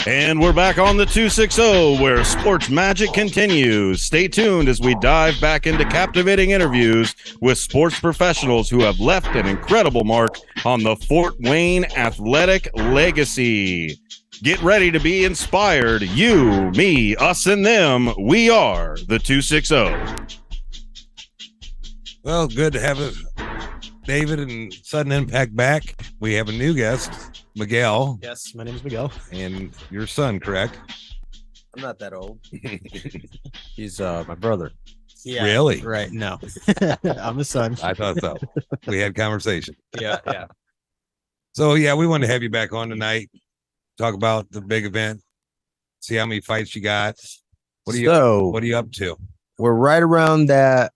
And we're back on the 260 where sports magic continues. Stay tuned as we dive back into captivating interviews with sports professionals who have left an incredible mark on the Fort Wayne athletic legacy. Get ready to be inspired. You, me, us, and them. We are the 260. Well, good to have David and Sudn Impact back. We have a new guest, Miguel. Yes, my name is Miguel. And your son, correct? I'm not that old. He's my brother. Yeah, Really? Right. No, I'm his son. I thought so. We had conversation. Yeah. So, yeah, we wanted to have you back on tonight. Talk about the big event. See how many fights you got. What are you up to? We're right around that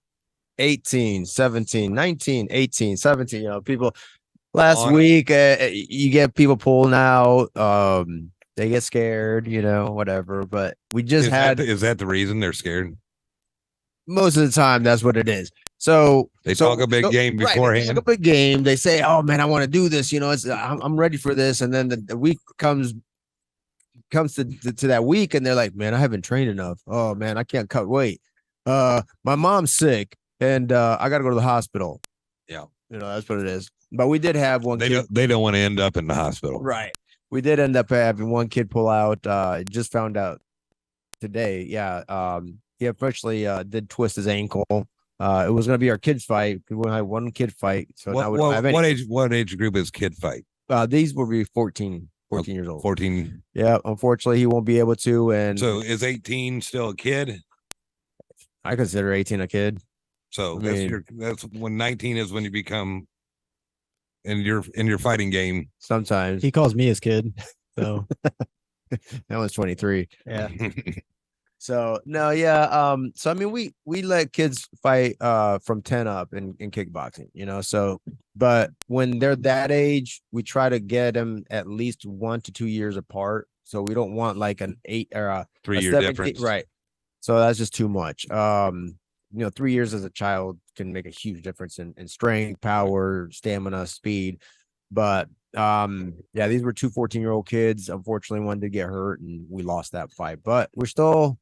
18, 17, 19, 18, 17. You know, people last week, you get people pulling out. They get scared, you know, whatever. But we just Is that the reason they're scared? Most of the time, that's what it is. So they talk a big game beforehand. Right, they talk a big game. They say, "Oh man, I want to do this." You know, I'm ready for this. And then the week comes to that week, and they're like, "Man, I haven't trained enough. Oh man, I can't cut weight. My mom's sick, and I got to go to the hospital." Yeah, you know, that's what it is. But we did have one. They don't want to end up in the hospital, right? We did end up having one kid pull out. Just found out today. Yeah, he officially did twist his ankle. It was going to be our kids fight. We only had one kid fight. So now we don't have any. What age group is kid fight? These will be 14 years old. 14. Yeah, unfortunately, he won't be able to. And so is 18 still a kid? I consider 18 a kid. So that's when 19 is when you become in your fighting game. Sometimes he calls me his kid. So that was 23. Yeah. So no, yeah. So I mean, we let kids fight from 10 up in kickboxing, you know. So, but when they're that age, we try to get them at least 1 to 2 years apart. So we don't want like an 8 or a 3-year difference, right? So that's just too much. You know, 3 years as a child can make a huge difference in strength, power, stamina, speed. But yeah, these were two 14-year-old kids. Unfortunately, one did get hurt, and we lost that fight. But we're still,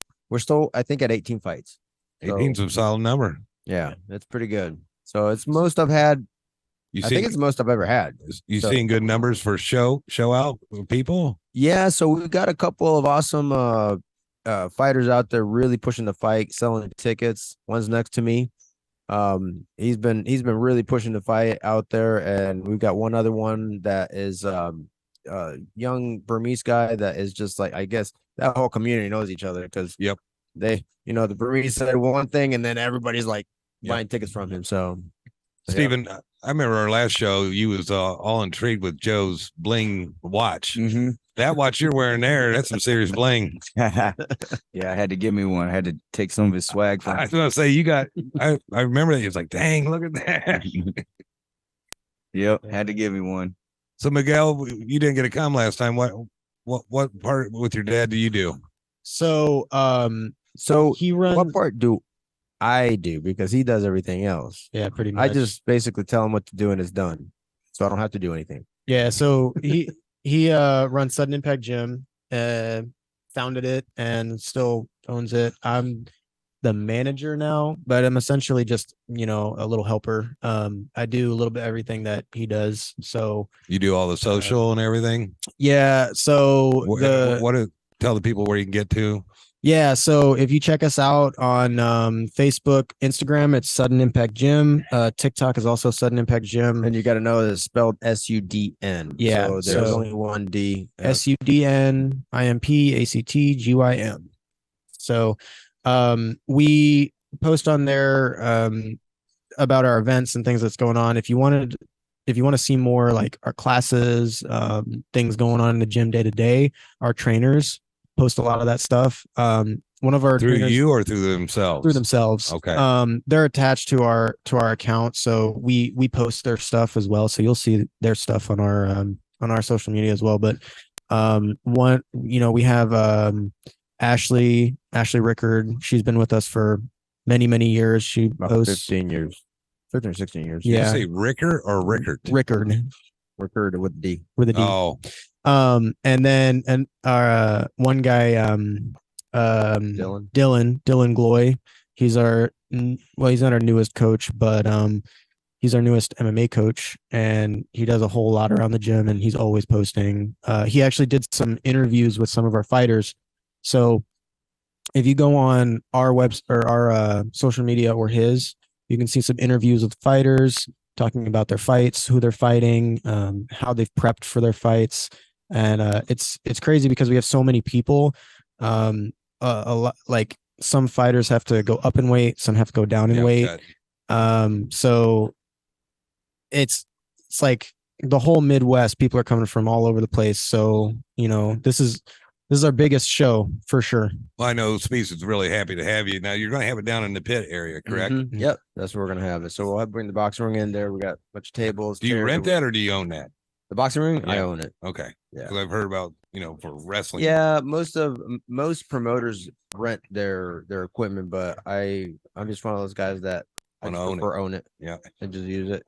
I think, at 18 fights. 18's a solid number. Yeah, that's pretty good. So it's most I've had. I think it's the most I've ever had. You seeing good numbers for show out people? Yeah, so we've got a couple of awesome fighters out there really pushing the fight, selling tickets. One's next to me. He's been really pushing the fight out there, and we've got one other one that is young Burmese guy that is just like, I guess that whole community knows each other because they, you know, the Burmese said one thing and then everybody's like buying tickets from him. So Stephen, I remember our last show, you was all intrigued with Joe's bling watch. Mm-hmm. That watch you're wearing there, that's some serious bling. Yeah, I had to give me one. I had to take some of his swag from I was gonna say you got I remember that. He was like, dang, look at that. Yep, had to give me one. So Miguel, you didn't get to come last time. What part with your dad do you do? So he runs. What part do I do? Because he does everything else. Yeah, pretty much. I just basically tell him what to do and it's done. So I don't have to do anything. Yeah, so he runs Sudn Impact Gym, founded it and still owns it. I'm the manager now, but I'm essentially just, you know, a little helper. I do a little bit of everything that he does. So you do all the social and everything? Yeah. So tell the people where you can get to. Yeah, so if you check us out on Facebook, Instagram, it's Sudn Impact Gym. TikTok is also Sudn Impact Gym. And you got to know that it's spelled SUDN. Yeah, so there's only one D. SUDNIMPACTGYM. So we post on there about our events and things that's going on. If you want to see more like our classes, things going on in the gym day to day, our trainers post a lot of that stuff. One of our through trainers, you or through themselves? Through themselves. Okay. They're attached to our account, so we post their stuff as well. So you'll see their stuff on our social media as well. But we have Ashley Rickard. She's been with us for many years. She About posts 15 years. 15 or 16 years. Yeah. Did you say Rickard or Rickard? Rickard. Recurred with D. with a D. Oh, And then one guy, Dylan Gloy. He's he's not our newest coach, but he's our newest MMA coach, and he does a whole lot around the gym, and he's always posting. He actually did some interviews with some of our fighters. So if you go on our or our social media or his, you can see some interviews with fighters talking about their fights, who they're fighting, how they've prepped for their fights. And it's crazy because we have so many people. A lot, like some fighters have to go up in weight, some have to go down in weight. So it's like the whole Midwest, people are coming from all over the place. So, this is our biggest show for sure. Well, I know Spiece is really happy to have you. Now you're going to have it down in the pit area, correct? Mhm. Yep, that's where we're gonna have it. So we'll bring the boxing ring in there. We got a bunch of tables. Do you chairs. rent that or do you own that? The boxing ring? I Yeah. own it. Okay. Yeah. Because I've heard about, for wrestling. Yeah, most promoters rent their equipment, but I'm just one of those guys that I Wanna just own it. prefer own it. Yeah. And just use it,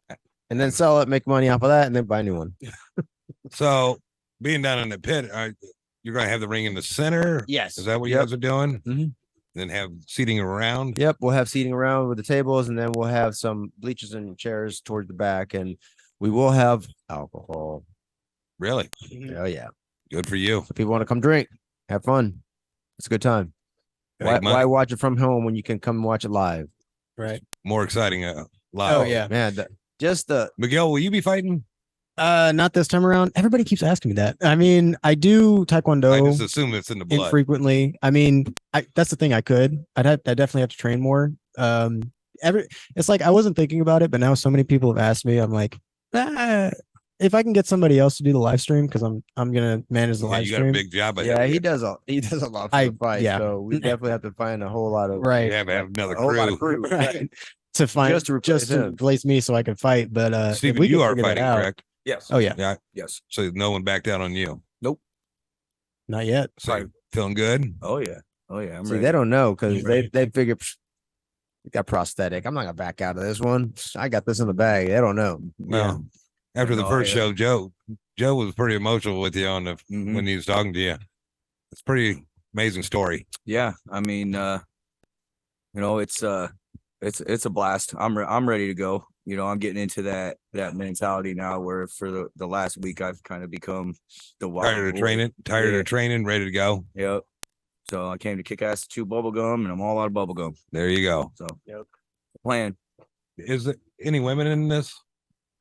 and then sell it, make money off of that, and then buy a new one. So being down in the pit, you're going to have the ring in the center. Yes. Is that what you Yep. guys are doing? Mhm. Then have seating around. Yep, we'll have seating around with the tables, and then we'll have some bleachers and chairs towards the back, and we will have alcohol. Really? Oh yeah, Good for you. so people want to come drink, have fun. It's a good time. Why watch it from home when you can come watch it live? Right. More exciting live. Oh yeah. Man, Miguel, will you be fighting? Not this time around. Everybody keeps asking me that. I mean, I do Taekwondo. I just assume it's in the blood. Infrequently. I mean, that's the thing. I definitely have to train more. It's like I wasn't thinking about it, but now so many people have asked me. I'm like, if I can get somebody else to do the live stream, because I'm gonna manage the Yeah, live you got stream. a big job. ahead yeah, of he you. does a lot for the fight. yeah. So we definitely have to find a whole lot of Right. You have to have another a whole lot of crew. crew. Right. To find Just to replace me so I can fight. But if Steven, we you can are figure that fighting, out- correct? Yes. Oh yeah, Yeah. Yes. So no one backed out on you. not yet. So feeling good? Oh yeah. Oh yeah. I'm See, ready. they don't know because Right. they figure we got prosthetic. I'm not gonna back out of this one. I got this in the bag. They don't know. Well, after the No, first I, show, Joe was pretty emotional with you on Mhm. when he was talking to you. It's pretty amazing story. Yeah. I mean, it's a blast. I'm ready to go. I'm getting into that mentality now where for the last week I've kind of become the wild Tired of boy. training, Yeah. ready to go. Yep. So I came to kick ass, chew bubble gum, and I'm all out of bubble gum. There you go. So plan. Is there any women in this?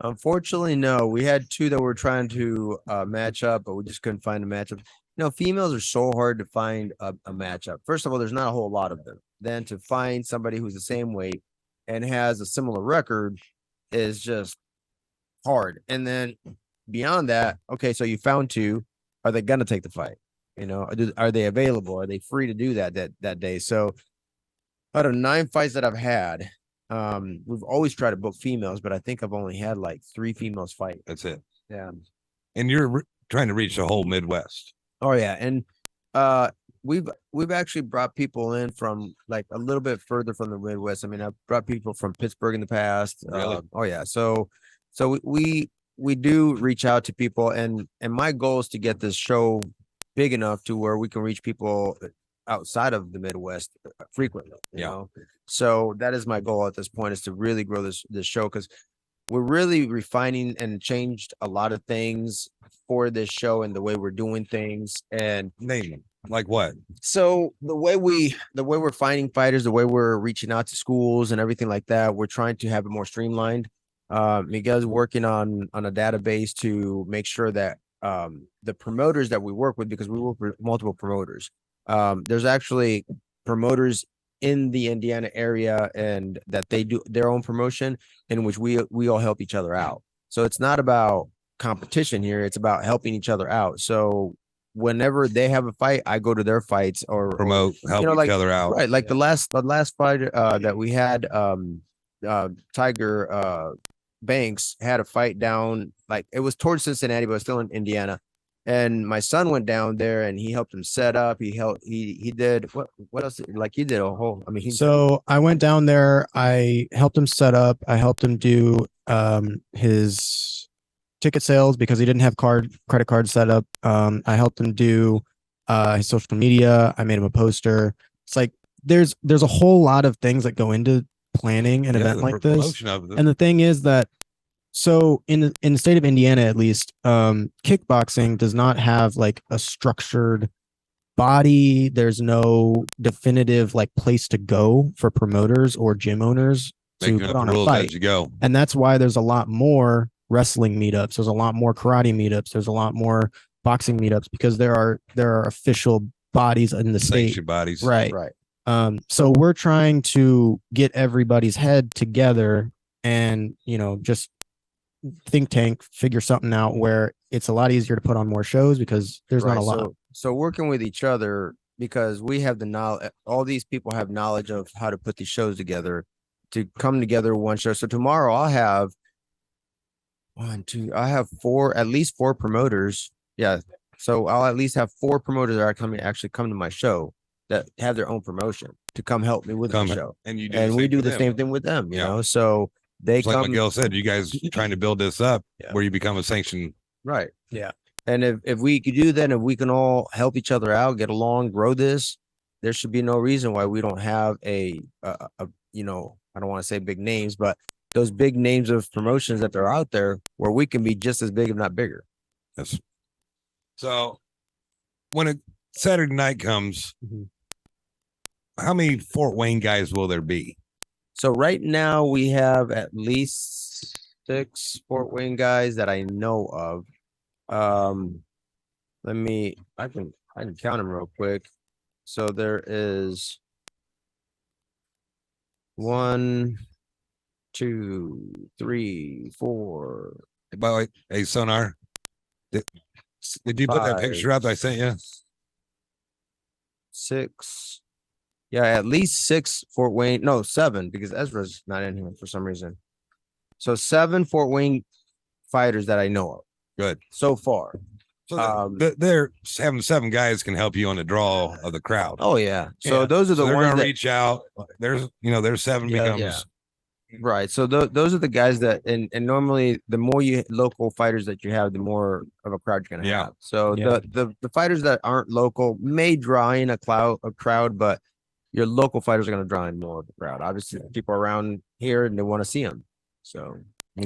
Unfortunately, no. We had two that were trying to match up, but we just couldn't find a matchup. Females are so hard to find a matchup. First of all, there's not a whole lot of them. Then to find somebody who's the same weight and has a similar record is just hard. And then beyond that, okay, so you found two. Are they gonna take the fight? Are they available? Are they free to do that day? So out of 9 fights that I've had, we've always tried to book females, but I think I've only had like 3 females fight. That's it. Yeah. And you're trying to reach the whole Midwest. Oh yeah, and we've actually brought people in from like a little bit further from the Midwest. I mean, I've brought people from Pittsburgh in the past. Really? Oh yeah. So we do reach out to people, and my goal is to get this show big enough to where we can reach people outside of the Midwest frequently. You know? So that is my goal at this point, is to really grow this show, because we're really refining and changed a lot of things for this show and the way we're doing things. And Name them. Like what? so the way we're finding fighters, the way we're reaching out to schools and everything like that, we're trying to have it more streamlined. Miguel's working on a database to make sure that the promoters that we work with, because we work with multiple promoters, there's actually promoters in the Indiana area, and that they do their own promotion, in which we all help each other out. So it's not about competition here, it's about helping each other out. So whenever they have a fight, I go to their fights or Promote, help like, each other out. right, like the last fight that we had, Tiger Banks had a fight down, like it was towards Cincinnati, but it was still in Indiana. And my son went down there and he helped him set up. He did what else? Like he did a whole, I mean, So I went down there. I helped him set up. I helped him do his ticket sales because he didn't have credit card set up. I helped him do his social media. I made him a poster. It's like there's a whole lot of things that go into planning an event the like this. promotion of it. And the thing is that so in the state of Indiana, at least, kickboxing does not have like a structured body. There's no definitive like place to go for promoters or gym owners to Making put up on the a rules fight. as you go. And that's why there's a lot more wrestling meetups. There's a lot more karate meetups. There's a lot more boxing meetups because there are official bodies in the state. Sanctioned bodies. Right. Right. So we're trying to get everybody's head together and, just think tank, figure something out where it's a lot easier to put on more shows because there's not a lot. So working with each other, because we have the knowledge, all these people have knowledge of how to put these shows together to come together one show. So tomorrow I'll have I have at least four promoters. Yeah. So I'll at least have four promoters that are actually come to my show that have their own promotion to come help me with the show. And We do the same thing with them, you know. So they It's like Miguel said, you guys trying to build this up where you become a sanctioned. right. Yeah. And if we could do that, if we can all help each other out, get along, grow this, there should be no reason why we don't have I don't want to say big names, but those big names of promotions that are out there where we can be just as big, if not bigger. Yes. So when a Saturday night comes, how many Fort Wayne guys will there be? So right now we have at least 6 Fort Wayne guys that I know of. I can count them real quick. So there is 1, 2, 3, 4. By the way, hey Sonar, did you put that 5, picture up that I sent you? 6. Yeah, at least 6 Fort Wayne. No, 7 because Ezra's not in here for some reason. So 7 Fort Wayne fighters that I know of. Good so far. So they're having 7 guys can help you on the draw of the crowd. Oh yeah. So those are the they're ones gonna that reach out. There's 7 becomes right. So those are the guys that and normally the more local fighters that you have, the more of a crowd you're gonna have. So the fighters that aren't local may draw in a crowd, but your local fighters are gonna draw in more of the crowd. Obviously, people around here and they want to see them. So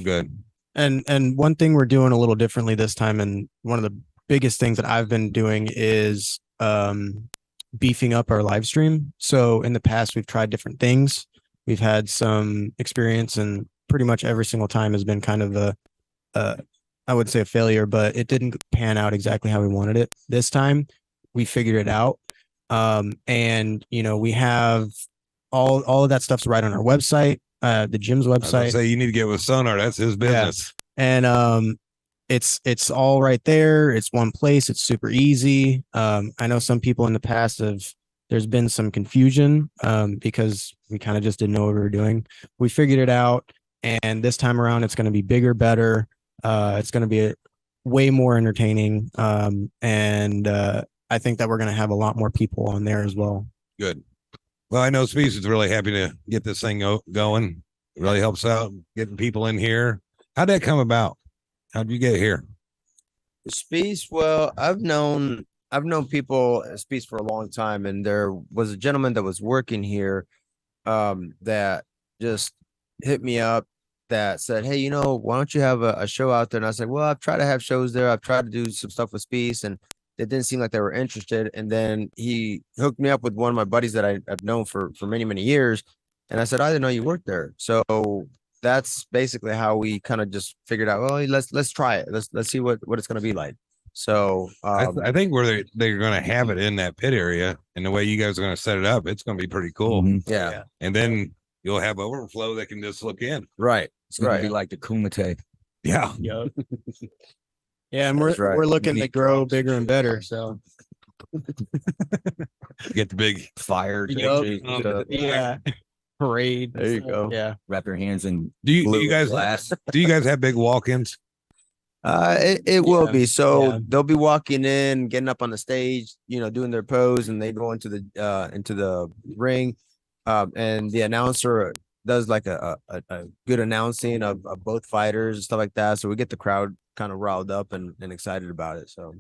good. And one thing we're doing a little differently this time, and one of the biggest things that I've been doing is beefing up our live stream. So in the past, we've tried different things. We've had some experience, and pretty much every single time has been kind of I would say a failure, but it didn't pan out exactly how we wanted it. This time, we figured it out. And we have all of that stuff's right on our website, the gym's website. Say you need to get with Sonar. That's his business. Yeah. And it's all right there. It's one place. It's super easy. I know some people in the past there's been some confusion because we kind of just didn't know what we were doing. We figured it out, and this time around it's going to be bigger, better. It's going to be way more entertaining. And I think that we're going to have a lot more people on there as well. Good. Well, I know Spiece is really happy to get this thing going. It really helps out getting people in here. How'd that come about? How'd you get here? Spiece, well, I've known people at Spiece for a long time, and there was a gentleman that was working here that just hit me up that said, hey, why don't you have a show out there? And I said, well, I've tried to have shows there. I've tried to do some stuff with Spiece, and it didn't seem like they were interested. And then he hooked me up with one of my buddies that I've known for many, many years. And I said, I didn't know you worked there. So that's basically how we kind of just figured out, well, let's try it. Let's see what it's going to be like. So I think where they're going to have it in that pit area, and the way you guys are going to set it up, it's going to be pretty cool. Yeah. And then you'll have overflow that can just look in. Right. It's going to be like the Kumite. Yeah. Yep. Yeah, and That's right. we're looking to grow bigger and better. So Get the big Fire. Yep. Yeah. Parade. There you go. Yeah. Wrap your hands in do you guys glass. do you guys have big walk-ins? It will be. So Yeah. they'll be walking in, getting up on the stage, doing their pose, and they go into the ring. And the announcer does like a good announcing of both fighters and stuff like that. So we get the crowd kind of riled up and excited about it. So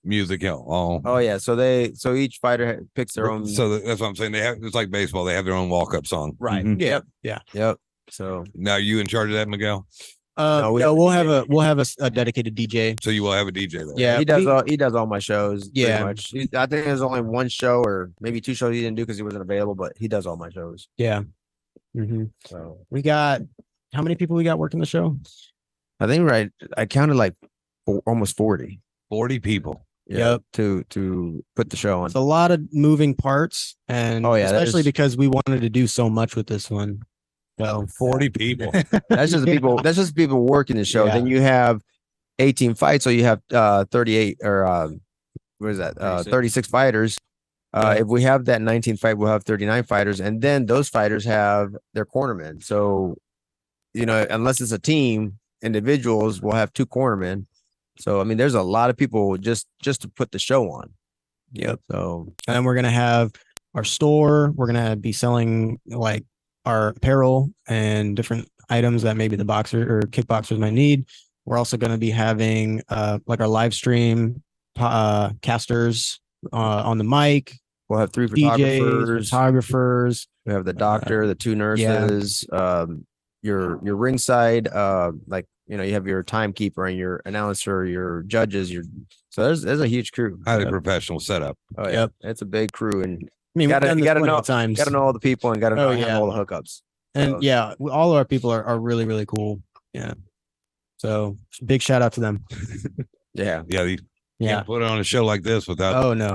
Music, all. oh yeah, so each fighter picks their own. So that's what I'm saying. It's like baseball. They have their own walk-up song. Right. Mhm. Yep. So Now, are you in charge of that, Miguel? No, we'll have a dedicated DJ. So you will have a DJ there. Yeah, he does all my shows. Yeah. Pretty much. I think there's only one show or maybe 2 shows he didn't do because he wasn't available, but he does all my shows. Yeah. So We got how many people we got working the show? I think I counted like almost 40. 40 people. Yep. To put the show on. It's a lot of moving parts, and especially because we wanted to do so much with this one. So 40 people. That's just people. That's just people working the show. Yeah. Then you have 18 fights, so you have 38 or what is that? 36 fighters. If we have that 19th fight, we'll have 39 fighters, and then those fighters have their cornermen. So, unless it's a team, individuals will have 2 cornermen. So I mean, there's a lot of people just to put the show on. Yep. So and we're gonna have our store. We're gonna be selling like our apparel and different items that maybe the boxer or kickboxers might need. We're also gonna be having like our live stream casters on the mic. we'll have 3 DJs, photographers. We have the doctor, the 2 nurses, your ringside, you have your timekeeper and your announcer, your judges, so there's a huge crew. Highly professional setup. Oh yeah, it's a big crew, and I mean, gotta know times. Gotta know all the people and gotta know all the hookups. And all of our people are really, really cool. Yeah. So big shout out to them. Yeah. You can't put on a show like this without. Oh no.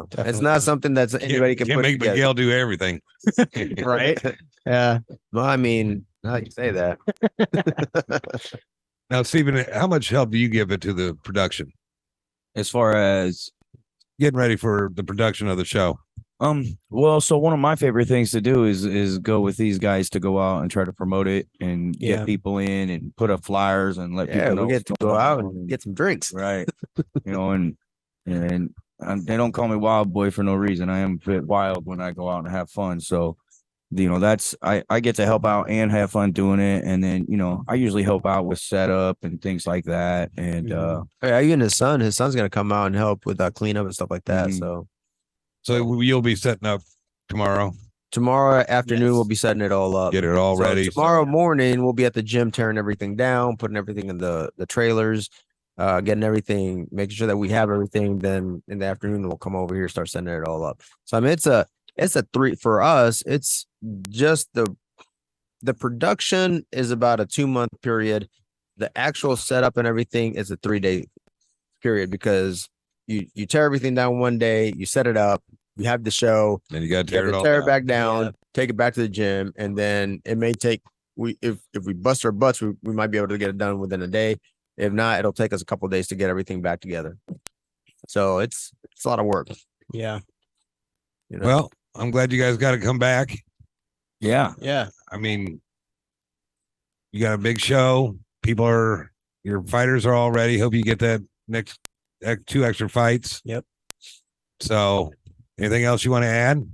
Definitely. It's not something that's anybody can can't put make together. Miguel do everything. Right. Yeah. Well, I mean, now you say that. Now, Stephen, how much help do you give it to the production? As far as Getting ready for the production of the show. well, so one of my favorite things to do is go with these guys to go out and try to promote it and get people in and put up flyers and let people know. We get to go out and get some drinks. Right. and they don't call me wild boy for no reason. I am a bit wild when I go out and have fun. So, that's I get to help out and have fun doing it. And then, I usually help out with setup and things like that. And Even his son's going to come out and help with cleanup and stuff like that. Mhm. So you'll be setting up tomorrow. Tomorrow afternoon, we'll be setting it all up. Get it all So ready. Tomorrow morning, we'll be at the gym tearing everything down, putting everything in the trailers, getting everything, making sure that we have everything. Then in the afternoon, we'll come over here, start setting it all up. So I mean, it's a 3 for us. It's just the production is about a 2-month period. The actual setup and everything is a 3-day period because you tear everything down one day, you set it up, you have the show, Then you got to you have tear it to all tear down. it back down, take it back to the gym, and then it may take if we bust our butts, we might be able to get it done within a day. If not, it'll take us a couple of days to get everything back together. So it's a lot of work. Yeah. Well, I'm glad you guys got to come back. yeah. Yeah. I mean, you got a big show. Your fighters are all ready. Hope you get that next 2 extra fights. Yep. So, anything else you want to add?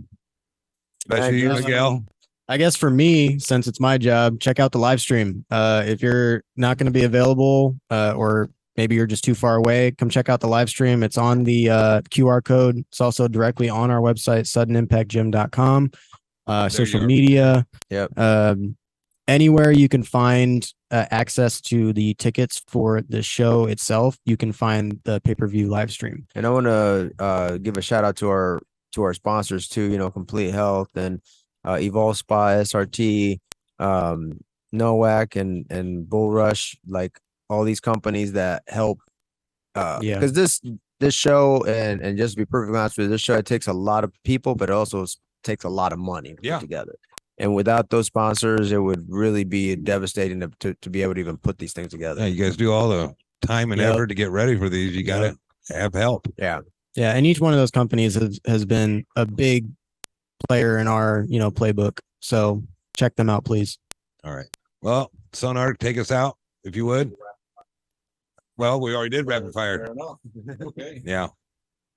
Especially you, Miguel. I guess for me, since it's my job, check out the live stream. If you're not going to be available, or maybe you're just too far away, come check out the live stream. It's on the QR code. It's also directly on our website, sudnimpactgym.com. Social media. Yep. Anywhere you can find access to the tickets for the show itself, you can find the pay-per-view live stream. And I want to give a shout out to our sponsors too. Complete Health and Evolve Spa, SRT, NOAC, and Bull Rush, like all these companies that help. Because this show and just to be perfectly honest with you, this show, it takes a lot of people, but it also takes a lot of money to put together. And without those sponsors, it would really be devastating to be able to even put these things together. Yeah, you guys do all the time and effort to get ready for these. You got to have help. Yeah. Yeah. And each one of those companies has been a big player in our, playbook. So check them out, please. All right. Well, Sonar, take us out if you would. Well, we already did rapid fire. Okay. Yeah.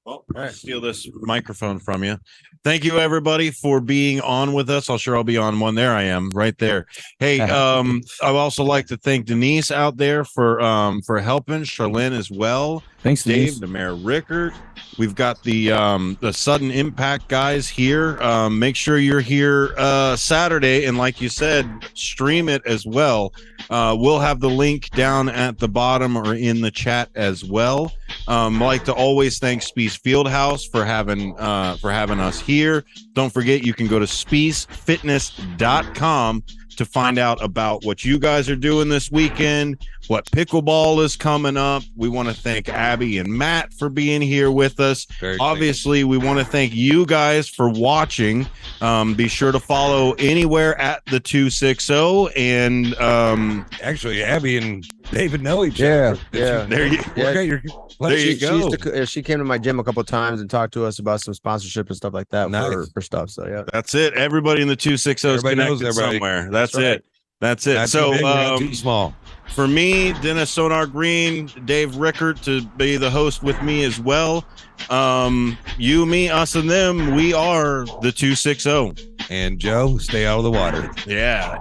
Well, I'll steal this microphone from you. Thank you, everybody, for being on with us. I'll be on one. There I am, right there. Hey, I'd also like to thank Denise out there for helping, Charlene as well. Thanks, Dave, Denise. the Mayor Rickard. We've got the Sudden Impact guys here. Make sure you're here Saturday, and like you said, stream it as well. We'll have the link down at the bottom or in the chat as well. I'd like to always thank Spiece Fieldhouse for having us here. Don't forget, you can go to SpieceFitness.com to find out about what you guys are doing this weekend, what pickleball is coming up. We want to thank Abby and Matt for being here with us. Obviously, we want to thank you guys for watching. Be sure to follow anywhere at the 260. And actually, Abby and David know each other. Yeah. there you there you go. She came to my gym a couple of times and talked to us about some sponsorship and stuff like that for stuff. So yeah, That's it. Everybody in the 260 is Everybody knows connected everybody. somewhere. That's right. it. That's it. Not So too big, not too small. for me, Dennis Sonar Green, Dave Rickard to be the host with me as well. You, me, us, and them. We are the 260. And Joe, stay out of the water. Yeah.